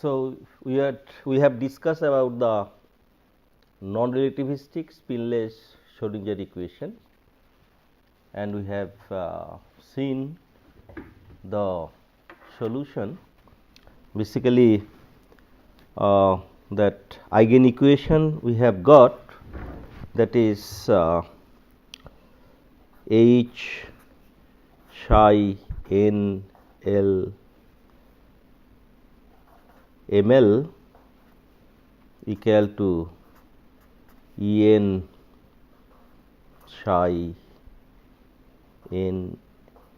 So, we have discussed about the non-relativistic spinless Schrodinger equation, and we have seen the solution. Basically, that eigen equation we have got, that is H psi n L ml equal to En psi n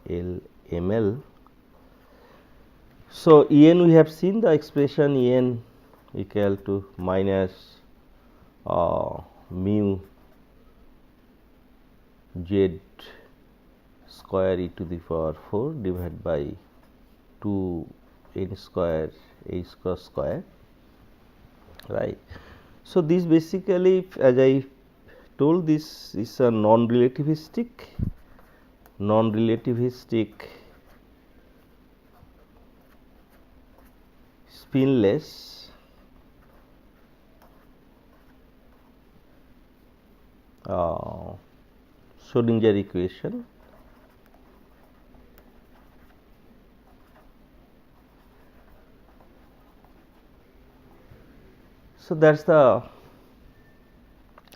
L ml. So, En we have seen the expression En equal to minus mu z square e to the power 4 divided by 2 n square h cross square, right. So, this basically, as I told, this is a non-relativistic spinless Schrodinger equation. So, that is the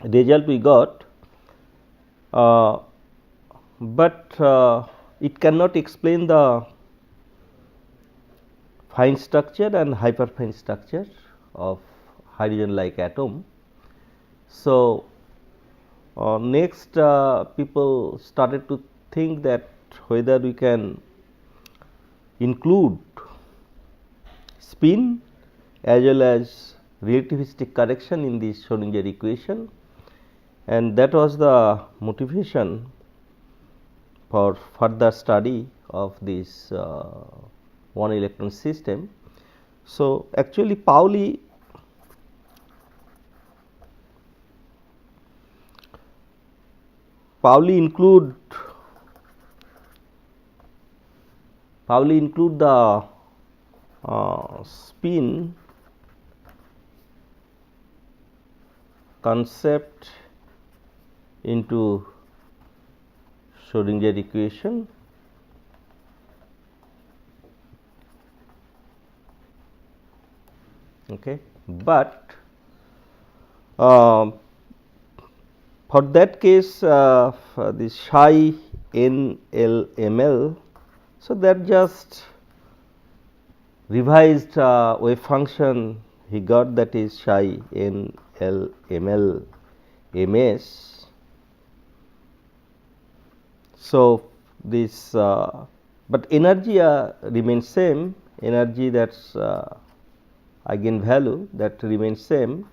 result we got, but it cannot explain the fine structure and hyperfine structure of hydrogen like atom. So, next people started to think that whether we can include spin as well as relativistic correction in this Schrodinger equation, and that was the motivation for further study of this one electron system. So, actually Pauli include the spin concept into Schrodinger equation. Okay. But for that case, this psi n L ml, so that just revised wave function he got, that is psi n L ml ms. So, this but energy remains same, energy, that is eigenvalue that remains same,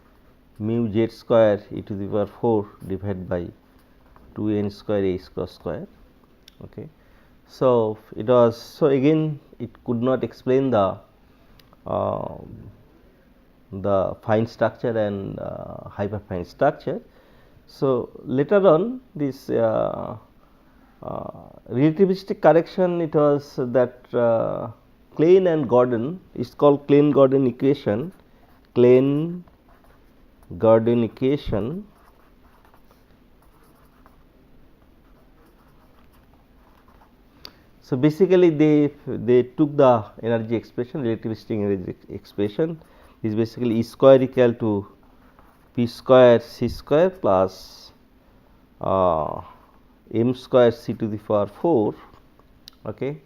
mu z square e to the power 4 divided by 2 n square h cross square. Okay. So, it was, so again it could not explain the fine structure and hyperfine structure. So, later on this relativistic correction, it was that Klein and Gordon, it is called Klein-Gordon equation, Klein-Gordon equation. So, basically they took the energy expression, relativistic energy expression is basically E square equal to P square C square plus M square C to the power 4. Okay.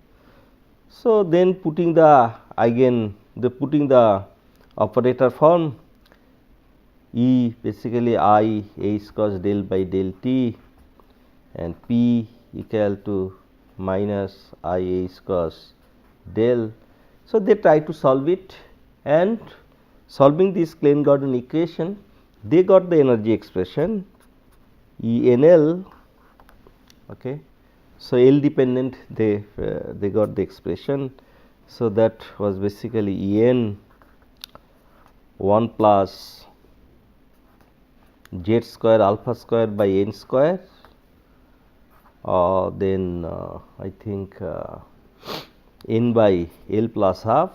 So, then putting the operator form, E basically I H cross del by del T and P equal to minus I H cross del. So, they try to solve it, and solving this Klein-Gordon equation, they got the energy expression E n L. Okay. So, L dependent, they got the expression. So, that was basically E n 1 plus z square alpha square by n square, then I think n by L plus half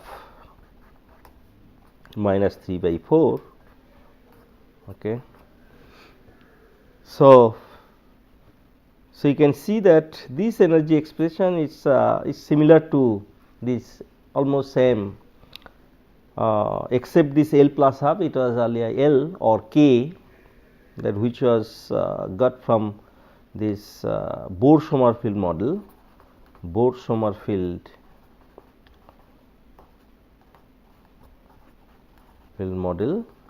minus 3 by 4. Okay. So you can see that this energy expression is similar to this, almost same, except this L plus half, it was earlier L or K, that which was got from this Bohr-Sommerfeld model,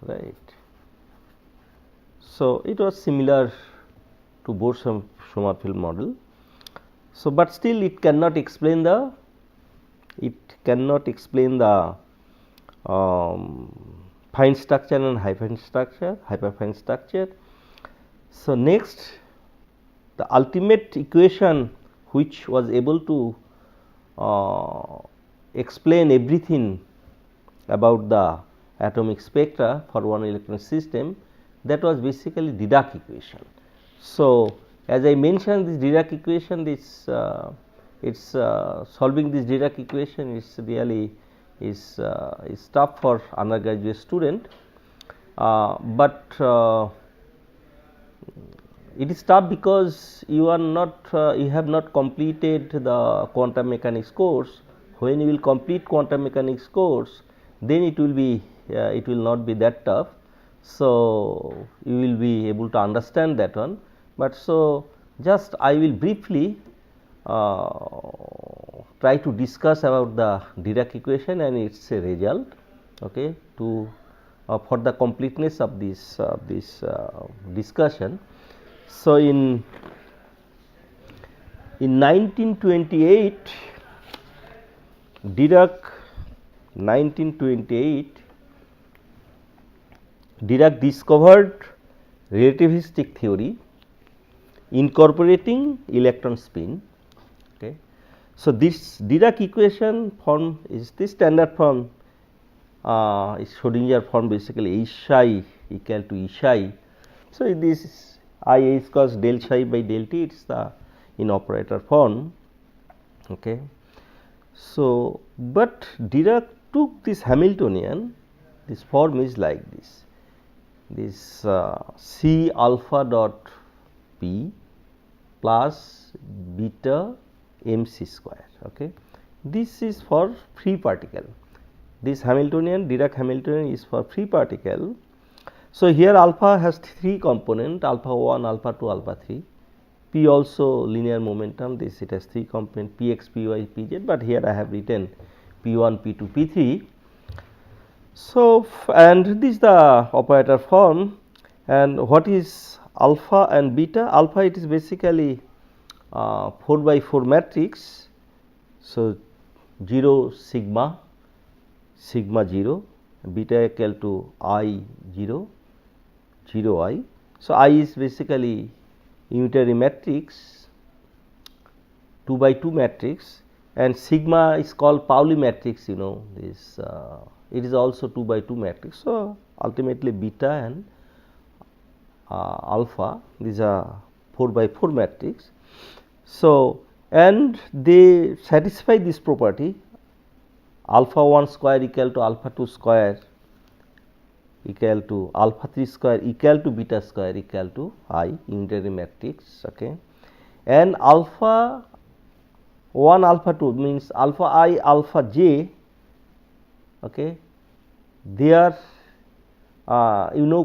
right. So it was similar to Bohr-Sommerfeld model. So, but still it cannot explain the fine structure and hyperfine structure. So next, the ultimate equation which was able to explain everything about the atomic spectra for one electron system, that was basically Dirac equation. So as I mentioned, this Dirac equation, solving this Dirac equation is really is tough for undergraduate student, but it is tough because you are not you have not completed the quantum mechanics course. When you will complete quantum mechanics course, then it will be it will not be that tough. So you will be able to understand that one. But so just I will briefly try to discuss about the Dirac equation and its result, okay, to for the completeness of this discussion. So in 1928, Dirac discovered relativistic theory incorporating electron spin. Okay. So this Dirac equation form is this standard form, is Schrodinger form, basically H psi equal to E psi. So this is I H cos del psi by del t, it is the in operator form. Okay. So but Dirac took this Hamiltonian, this form is like this C alpha dot P plus beta mc square. Okay. This is for free particle. This Hamiltonian, Dirac Hamiltonian, is for free particle. So here alpha has 3 component, alpha 1, alpha 2, alpha 3. P also linear momentum, this it has 3 component, px, py, pz, but here I have written p1, p2, p3. So and this is the operator form. And what is alpha and beta? Alpha, it is basically 4 by 4 matrix. So 0 sigma 0, beta equal to I 0 I. So I is basically unitary matrix, 2 by 2 matrix, and sigma is called Pauli matrix, you know, this it is also 2 by 2 matrix. So ultimately beta and alpha, these are 4 by 4 matrix. So and they satisfy this property, alpha 1 square equal to alpha 2 square equal to alpha 3 square equal to beta square equal to I, unitary matrix. Okay. And alpha 1 alpha 2 means alpha I alpha j, okay, they are you know,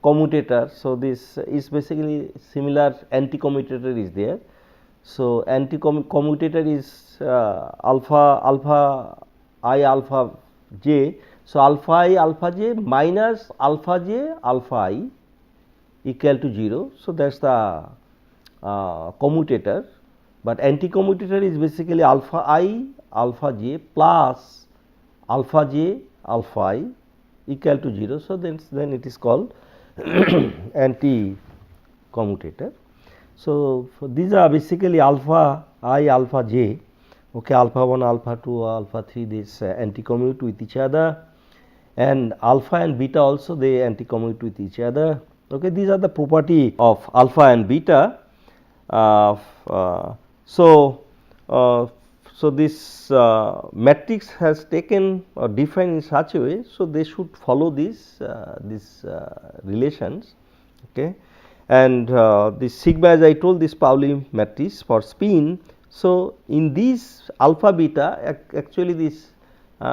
commutator. So this is basically similar anti-commutator is there. So anti-commutator is alpha I alpha j. So alpha I alpha j minus alpha j alpha I equal to 0. So that's the commutator. But anti-commutator is basically alpha I alpha j plus alpha j alpha I equal to 0. So then it is called anti-commutator. So these are basically alpha I alpha j, okay, alpha 1 alpha 2 alpha 3, this anti-commute with each other, and alpha and beta also they anti-commute with each other. Okay, these are the property of alpha and beta. So so this matrix has taken or defined in such a way, so they should follow these relations, okay. And this sigma, as I told, this Pauli matrix for spin. So in this alpha beta, actually this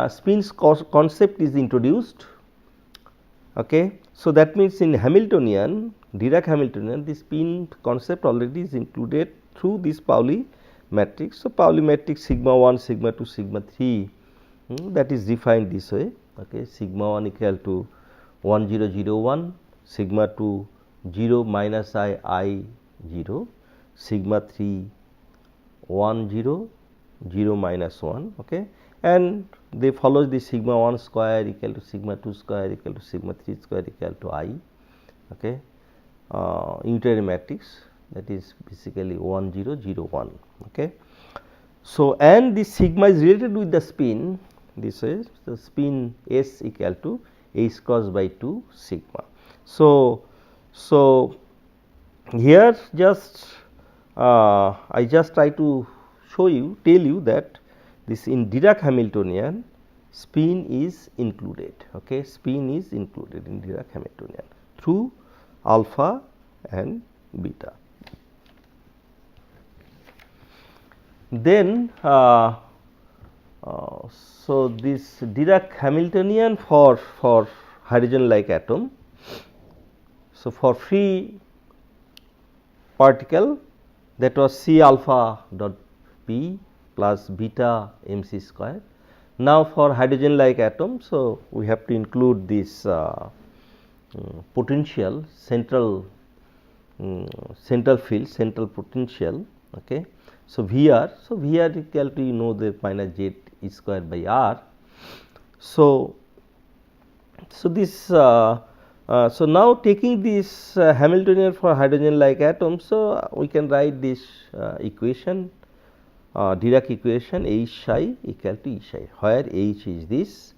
spin concept is introduced, okay. So that means in Hamiltonian, Dirac Hamiltonian, the spin concept already is included through this Pauli matrix. So Pauli matrix sigma 1, sigma 2, sigma 3, that is defined this way, okay. Sigma 1 equal to 1 0 0 1, sigma 2 0 minus I 0, sigma 3 1 0 0 minus 1, okay. And they follow the sigma 1 square equal to sigma 2 square equal to sigma 3 square equal to I, okay. Unitary matrix, that is basically 1 0 0 1, okay. So and this sigma is related with the spin, this is the spin S equal to H cross by 2 sigma. So here just I just try to tell you that this in Dirac Hamiltonian spin is included, okay. Spin is included in Dirac Hamiltonian through alpha and beta. Then so this Dirac Hamiltonian for hydrogen like atom. So for free particle, that was C alpha dot P plus beta mc square. Now for hydrogen like atom, so we have to include this potential central field, central potential, okay. So VR equal to, you know, the minus Z E square by R. So this so now taking this Hamiltonian for hydrogen like atom, so we can write this equation, Dirac equation, H psi equal to E psi, where H is this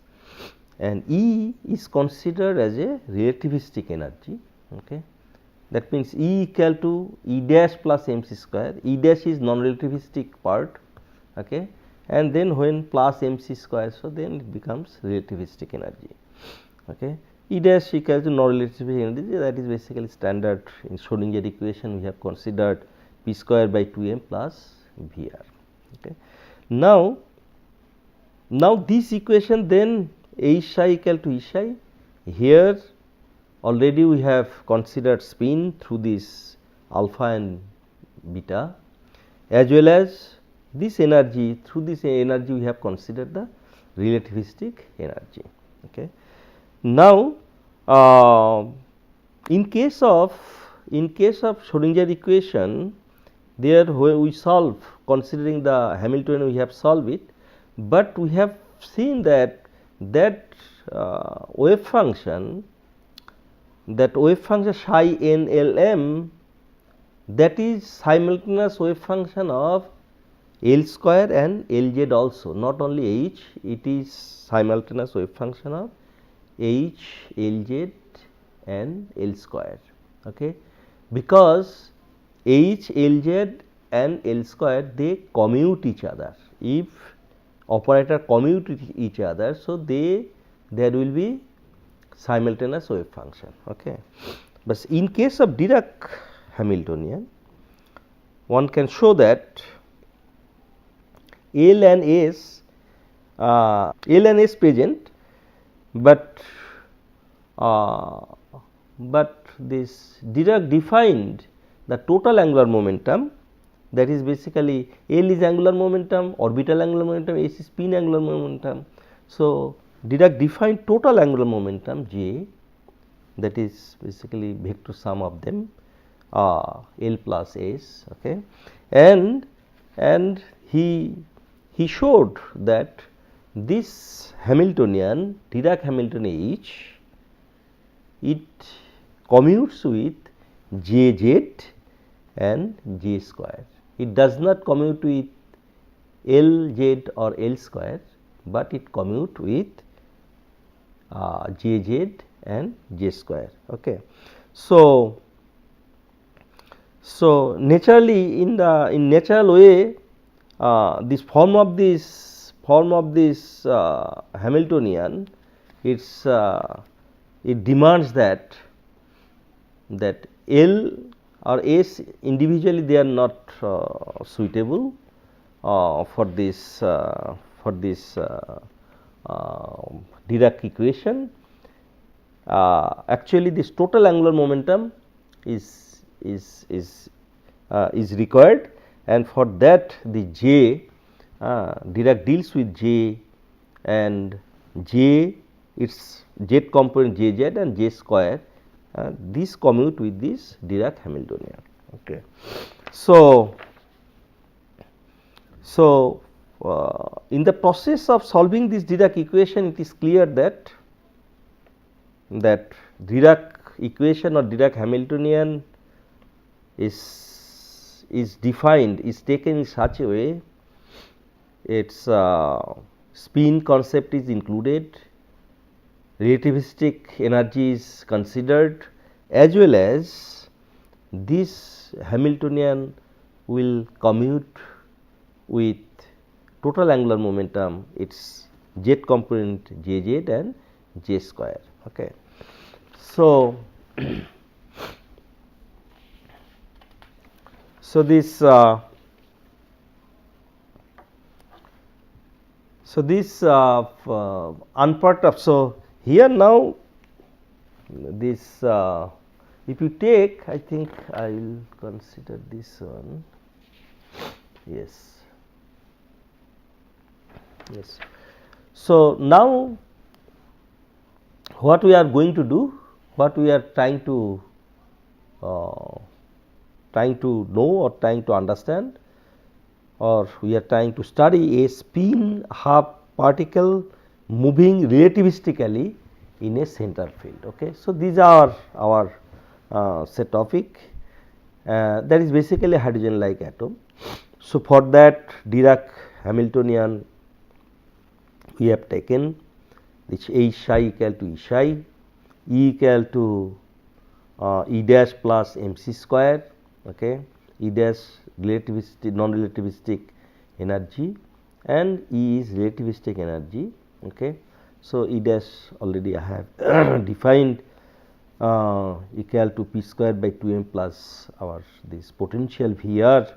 and E is considered as a relativistic energy, okay. That means E equal to E dash plus mc square, E dash is non-relativistic part, okay, and then when plus mc square, so then it becomes relativistic energy, okay. E dash equal to non-relativistic energy, that is basically standard in Schrodinger equation. We have considered p square by 2m plus Vr, okay. Now this equation, then H psi equal to E psi, here already we have considered spin through this alpha and beta, as well as this energy, through this energy we have considered the relativistic energy, okay. Now in case of Schrodinger equation, there where we solve considering the Hamiltonian, we have solved it, but we have seen that wave function psi n L m, that is simultaneous wave function of L square and Lz also, not only H, it is simultaneous wave function of H, Lz and L square, okay, because H, Lz and L square, they commute each other. If operator commute each other, so there will be simultaneous wave function, okay. But in case of Dirac Hamiltonian, one can show that L and S present, but this Dirac defined the total angular momentum, that is basically L is angular momentum, orbital angular momentum, S is spin angular momentum. So Dirac defined total angular momentum J, that is basically vector sum of them, L plus S, okay, and he showed that this Hamiltonian, Dirac Hamiltonian H, it commutes with Jz and J square. It does not commute with Lz or L square, but it commute with Jz and J square, okay. So naturally in natural way, this form of this Hamiltonian, it demands that L or S individually they are not suitable for this Dirac equation. Actually, this total angular momentum is required, and for that the J Dirac deals with J, and J its Z component Jz and J square, this commute with this Dirac Hamiltonian. Okay. So, in the process of solving this Dirac equation, it is clear that Dirac equation or Dirac Hamiltonian is defined, is taken in such a way, its spin concept is included, relativistic energy is considered, as well as this Hamiltonian will commute with total angular momentum, its Z component Jz and J square. Okay. So, this unpart of, so here now this if you take, I think I will consider this one. Yes. So, now what we are going to do, what we are trying to know or trying to understand, or we are trying to study a spin half particle moving relativistically in a center field. Okay. So, these are our set topic, that is basically a hydrogen like atom. So, for that Dirac Hamiltonian we have taken which H psi equal to E psi, E equal to E dash plus mc square, okay, E dash relativistic non-relativistic energy and E is relativistic energy. Okay. So, E dash already I have defined equal to p square by 2m plus our this potential Vr,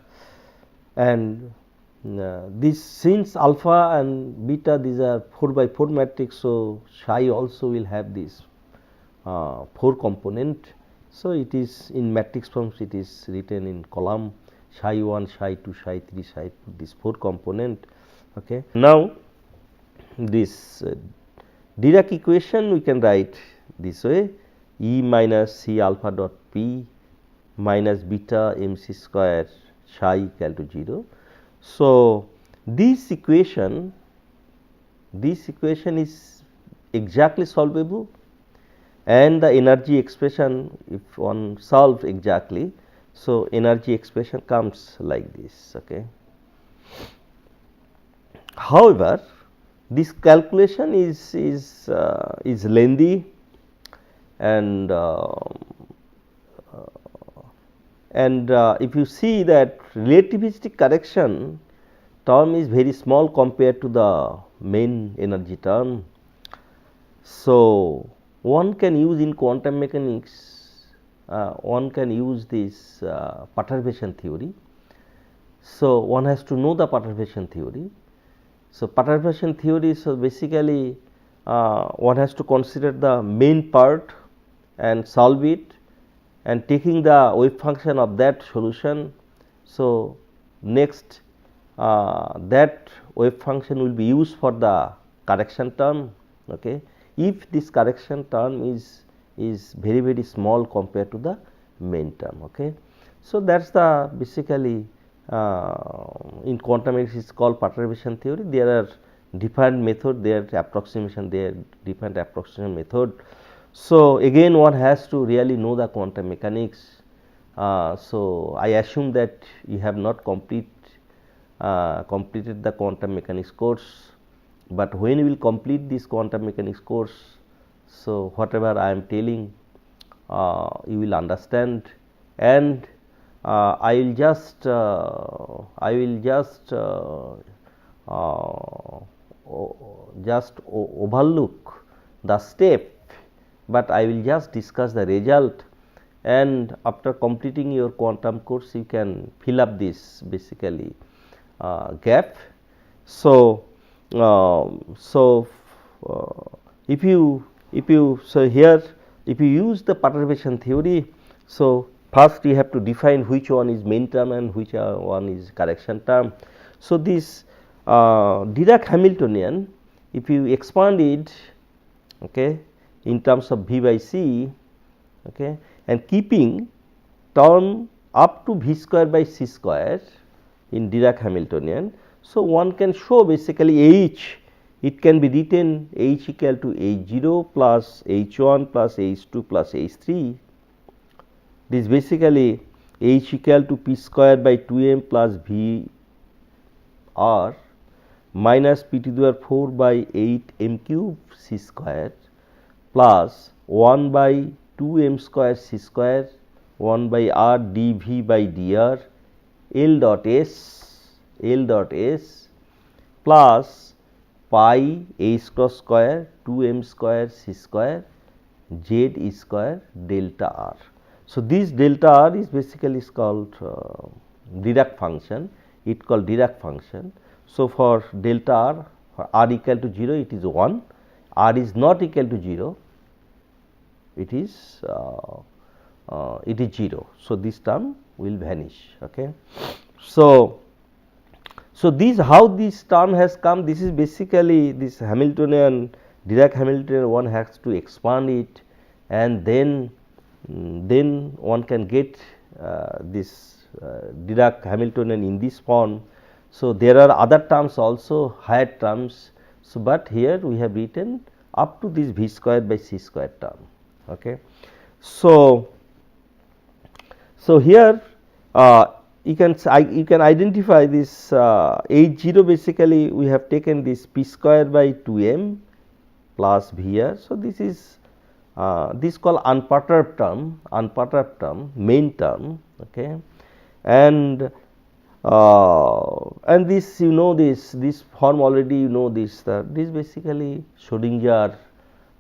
and this since alpha and beta these are 4 by 4 matrix. So, psi also will have this 4 component. So, it is in matrix forms, it is written in column psi 1, psi 2, psi 3, psi this 4 component. Okay. Now, this Dirac equation we can write this way: E minus C alpha dot p minus beta mc square psi equal to 0. So, this equation is exactly solvable, and the energy expression, if one solves exactly, so energy expression comes like this. Okay. However, this calculation is lengthy, and if you see that relativistic correction term is very small compared to the main energy term. So, one can use in quantum mechanics, one can use this perturbation theory. So, one has to know the perturbation theory. So, perturbation theory, so basically one has to consider the main part and solve it, and taking the wave function of that solution. So, next that wave function will be used for the correction term. Okay. If this correction term is very very small compared to the main term. Okay. So, that is the basically in quantum mechanics is called perturbation theory. There are different method, there approximation, there different approximation method. So, again one has to really know the quantum mechanics. So, I assume that you have not completed the quantum mechanics course, but when you will complete this quantum mechanics course, so whatever I am telling you will understand, and I will just overlook the step, but I will just discuss the result, and after completing your quantum course you can fill up this basically gap. So, if you here if you use the perturbation theory, so first you have to define which one is main term and which one is correction term. So, this Dirac Hamiltonian, if you expand it, okay, in terms of V by C, okay, and keeping term up to V square by C square in Dirac Hamiltonian. So, one can show basically H, it can be written H equal to H0 plus H1 plus H2 plus H3. This basically H equal to P square by 2m plus V R minus P to the power 4 by 8 m cube C square plus 1 by 2 m square C square 1 by R dV by dr L dot S plus pi H cross square 2 m square C square Z E square delta R. So, this delta R is basically called Dirac function, it called Dirac function. So, for delta R, for R equal to 0 it is 1, R is not equal to 0, it is 0. So, this term will vanish. Okay. So, this how this term has come, this is basically this Hamiltonian, Dirac Hamiltonian, one has to expand it, and then one can get this Dirac Hamiltonian in this form. So, there are other terms also, higher terms. So, but here we have written up to this V square by C square term. Okay. So, here you can identify this H0, basically we have taken this P square by 2m plus Vr. So, this is called unperturbed term, main term. Okay. And this, you know, this form already, you know, this basically Schrodinger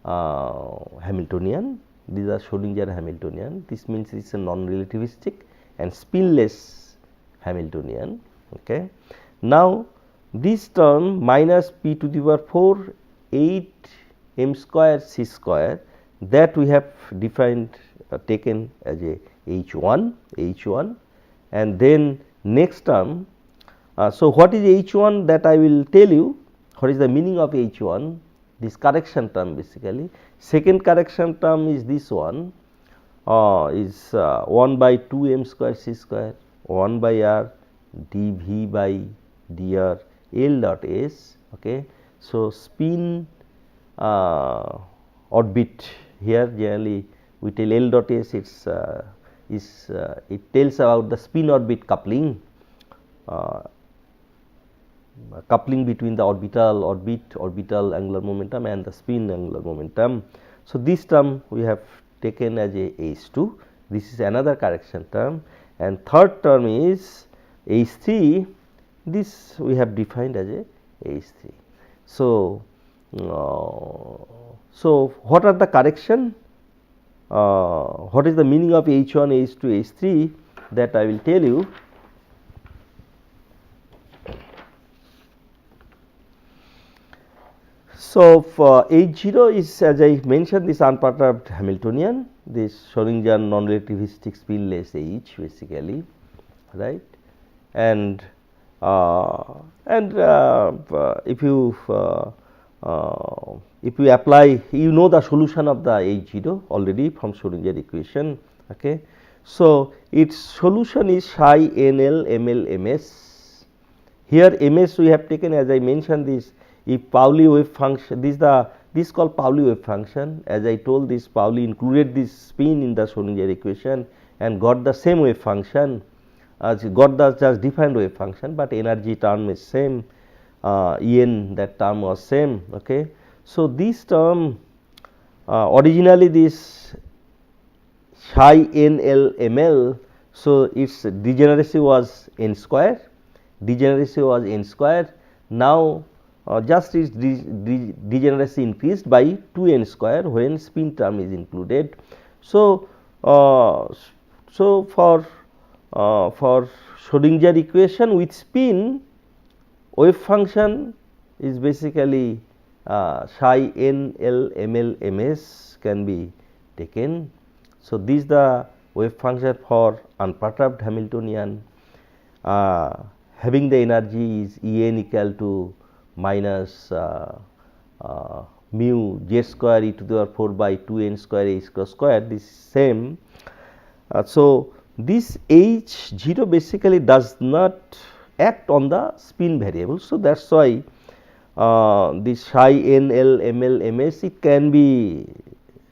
Hamiltonian. These are Schrodinger Hamiltonian. This means it is a non-relativistic and spinless Hamiltonian. Okay. Now, this term minus P to the power 4 8 m square C square, that we have defined taken as a H1, and then next term. So, what is H1, that I will tell you what is the meaning of H1, this correction term basically. Second correction term is this one, is 1 by 2 m square C square 1 by R dV by dr L dot S. Okay. So, spin orbit, here generally we tell L dot S, it tells about the spin orbit coupling, coupling between the orbital angular momentum and the spin angular momentum. So, this term we have taken as a H2, this is another correction term, and third term is H3, this we have defined as a H3. So, what are the correction? What is the meaning of H1, H2, H3, that I will tell you. So, for H0 is, as I mentioned, this unperturbed Hamiltonian, this Schrodinger non-relativistic spinless H basically, right. And if you apply, you know the solution of the H0 already from Schrodinger equation. Okay. So, its solution is psi NL ML MS. Here MS we have taken, as I mentioned, this, if Pauli wave function, this called Pauli wave function, as I told, this Pauli included this spin in the Schrodinger equation and got the same wave function, got the just different wave function, but energy term is same, En, that term was same. Okay. So, this term originally this psi NL ML, So its degeneracy was n square, Now just its degeneracy increased by 2n square when spin term is included. So for Schrodinger equation with spin, wave function is basically psi n l m l m s can be taken. So this is the wave function for unperturbed Hamiltonian, having the energy is E n equal to minus mu z square e to the power 4 by 2 n square h cross square, this is same. So this h 0 basically does not act on the spin variable. So that is why this psi n l m l m s, it can be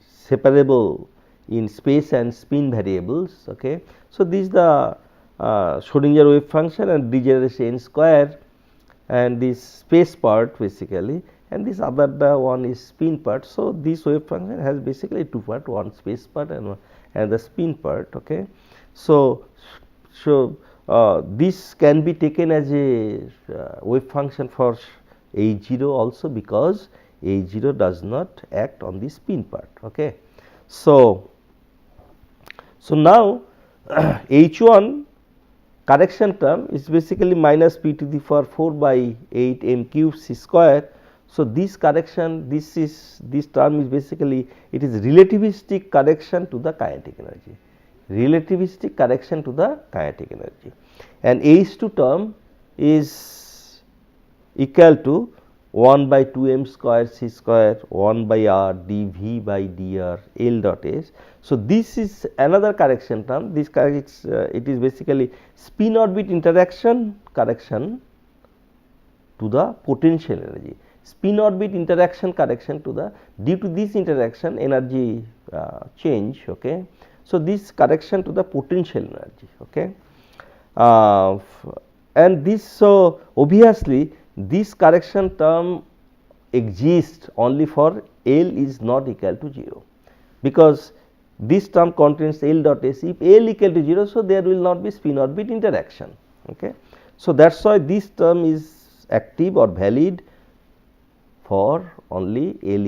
separable in space and spin variables. Okay. So this is the Schrodinger wave function and degeneracy n square, and this space part basically, and this other the one is spin part. So this wave function has basically two part, one space part and the spin part. Okay. So this can be taken as a wave function for H0 also, because H0 does not act on the spin part. Okay. So now H1 correction term is basically minus p to the power 4 by 8 m cube c square. So this correction, this term is basically, it is relativistic correction to the kinetic energy, and H2 term is equal to 1 by 2 m square c square 1 by r dv by dr L dot s. So this is another correction term. This it is basically spin orbit interaction correction to the potential energy. Spin orbit interaction correction to the, due to this interaction energy change. Okay. So this correction to the potential energy. Okay. And this, so obviously this correction term exists only for L is not equal to 0, because this term contains L dot s. If L equal to 0, so there will not be spin orbit interaction. Okay. So that is why this term is active or valid for only L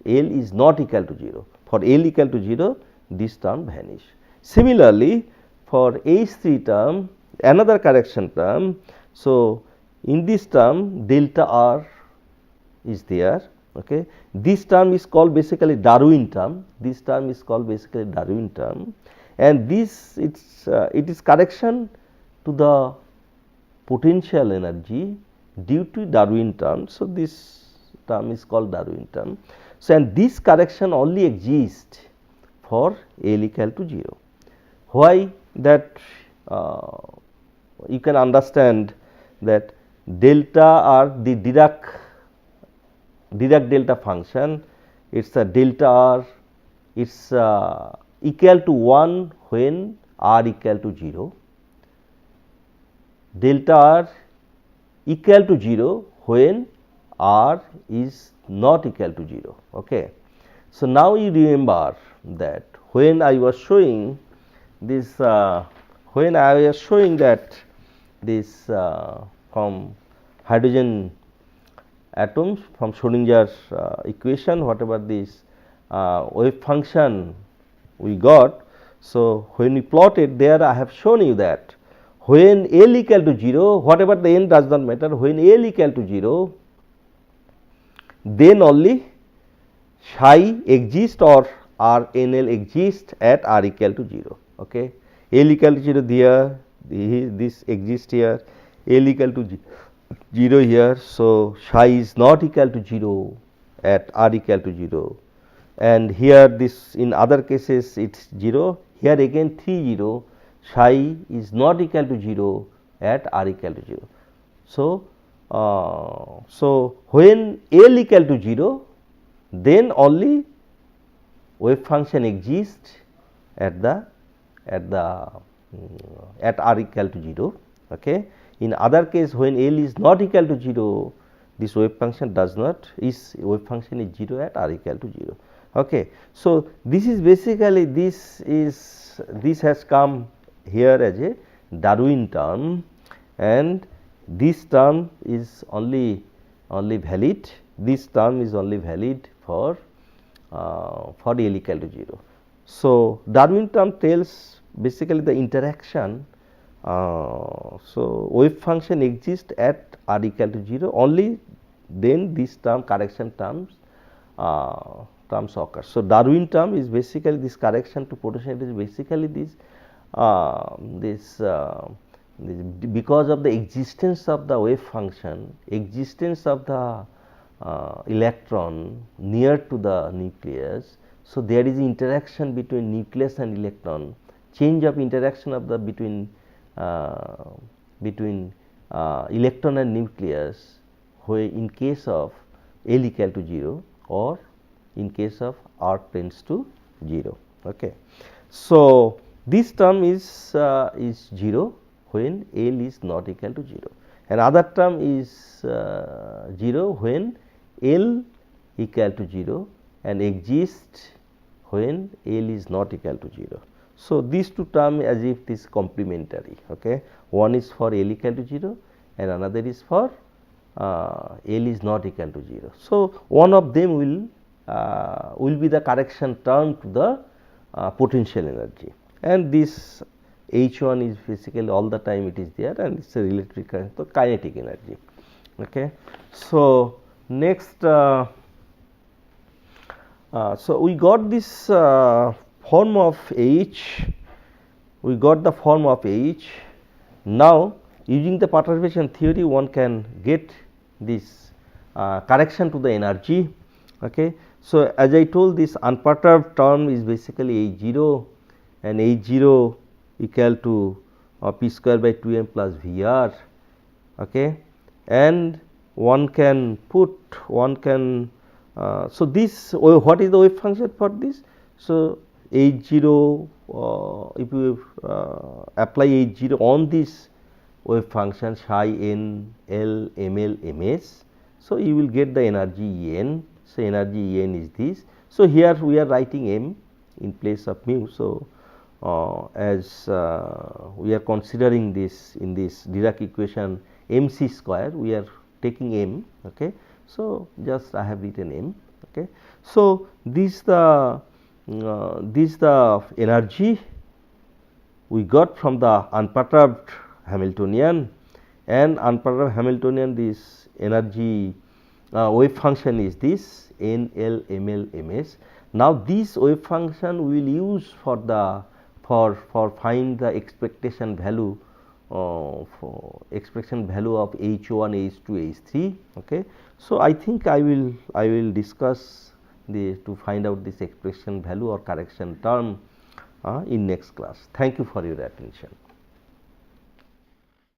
is not equal to 0. For L equal to 0, this term vanish. Similarly, for H3 term, another correction term. So in this term delta r is there. Okay. This term is called basically Darwin term. And this it is correction to the potential energy due to Darwin term. So this term is called Darwin term. So and this correction only exists for L equal to 0. Why? That you can understand that delta r, the Dirac delta function, it's a delta r, it's equal to 1 when r equal to 0, delta r equal to 0 when r is not equal to 0. Okay. So now you remember that when I was showing this, this from hydrogen atoms from Schrodinger's equation, whatever this wave function we got. So when we plotted there, I have shown you that when L equal to 0, whatever the n does not matter, when L equal to 0, then only psi exists or RNL exists at r equal to 0. Okay. L equal to 0 there, this exists here, L equal to 0 here. So psi is not equal to 0 at r equal to 0, and here this in other cases it is 0, here again 3 0, psi is not equal to 0 at r equal to 0. So so when L equal to 0, then only wave function exists at r equal to 0. Okay. In other case, when L is not equal to 0, this wave function does not, wave function is 0 at r equal to 0. Okay. So, this is basically this has come here as a Darwin term, and this term is only valid, this term is only valid for L equal to 0. So, Darwin term tells basically the interaction. So, wave function exists at r equal to 0, only then this term correction terms occur. So, Darwin term is basically this correction to potentiality is basically this because of the existence of the wave function, existence of the electron near to the nucleus. So, there is interaction between nucleus and electron, change of interaction of the between electron and nucleus, where in case of L equal to 0 or in case of r tends to 0. Okay. So, this term is 0 when L is not equal to 0, and other term is 0 when L equal to 0 and exists when L is not equal to 0. So, these two terms as if it is complementary. Okay. One is for L equal to 0 and another is for L is not equal to 0. So, one of them will be the correction term to the potential energy, and this H1 is basically all the time it is there, and it is a relatively current, so kinetic energy. Okay. So, next so we got this form of H, we got the form of H. Now, using the perturbation theory, one can get this correction to the energy. Okay. So, as I told, this unperturbed term is basically H0, and H0 equal to p square by 2m plus Vr. Okay. And one can put, so this, what is the wave function for this? So, H0, if you apply H0 on this wave function psi n L ml ms, so you will get the energy En. So, energy En is this. So, here we are writing m in place of mu. So, as we are considering this in this Dirac equation mc square, we are taking m. Okay. So, just I have written m. Okay. So, this the energy we got from the unperturbed Hamiltonian, and unperturbed Hamiltonian, this energy wave function is this n L ml ms. Now, this wave function we will use for the for find the expectation value for expectation value of H1, H2, H3. Okay. So, I think I will discuss to find out this expression value or correction term in next class. Thank you for your attention.